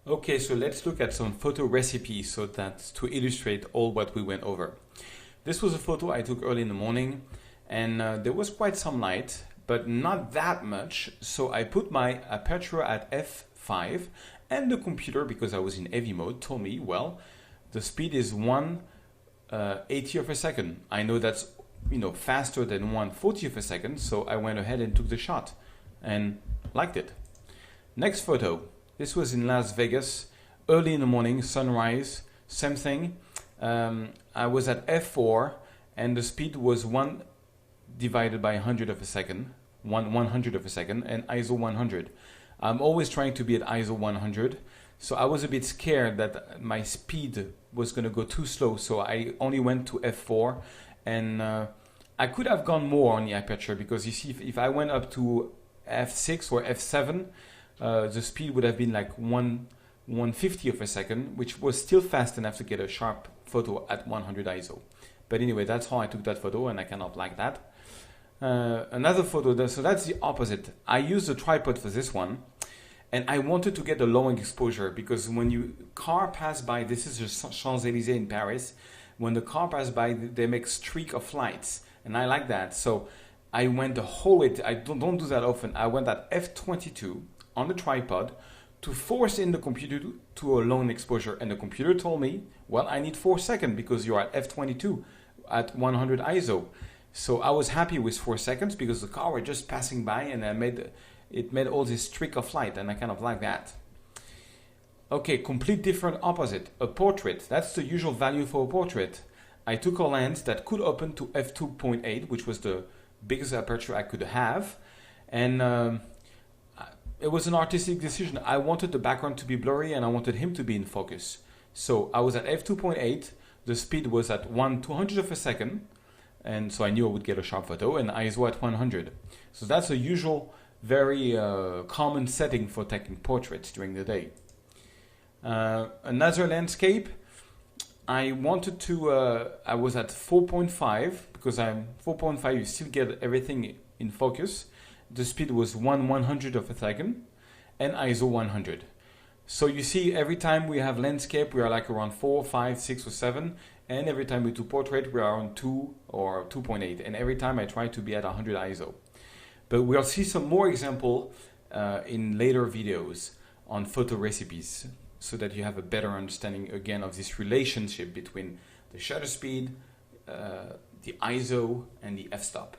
Okay, so let's look at some photo recipes so that's to illustrate all what we went over. This was a photo I took early in the morning and there was quite some light, but not that much. So I put my aperture at f5 and the computer, because I was in heavy mode, told me, well, the speed is 1/80th of a second. I know that's faster than 1/40th of a second, so I went ahead and took the shot and liked it. Next photo. This was in Las Vegas, early in the morning, sunrise, same thing. I was at f4 and the speed was 1 divided by 100 of a second, 1/100th of a second, and ISO 100. I'm always trying to be at ISO 100, so I was a bit scared that my speed was going to go too slow, so I only went to f4, and I could have gone more on the aperture, because you see, if I went up to f6 or f7, the speed would have been like 1/150th of a second, which was still fast enough to get a sharp photo at 100 ISO. But anyway, that's how I took that photo, and I cannot like that. Another photo, so that's the opposite. I used a tripod for this one, and I wanted to get a long exposure, because when car pass by, this is the Champs-Élysées in Paris, when the car pass by, they make streak of lights, and I like that. So I went the whole way. I don't do that often. I went at f22 on the tripod to force in the computer to a long exposure, and the computer told me, well, I need 4 seconds because you're at f22 at 100 ISO. So I was happy with 4 seconds because the car were just passing by, and it made all this streak of light, and I kind of like that. Okay, complete different opposite. A portrait, that's the usual value for a portrait. I took a lens that could open to f2.8, which was the biggest aperture I could have, and it was an artistic decision. I wanted the background to be blurry and I wanted him to be in focus. So I was at f2.8, the speed was at 1/200th of a second, and so I knew I would get a sharp photo, and ISO at 100. So that's a usual, very common setting for taking portraits during the day. Another landscape, I wanted to, I was at 4.5, because I'm 4.5, you still get everything in focus. The speed was 1/100th of a second, and ISO 100. So you see, every time we have landscape, we are like around 4, 5, 6, or 7, and every time we do portrait, we are on 2 or 2.8, and every time I try to be at 100 ISO. But we'll see some more example in later videos on photo recipes, so that you have a better understanding again of this relationship between the shutter speed, the ISO, and the f-stop.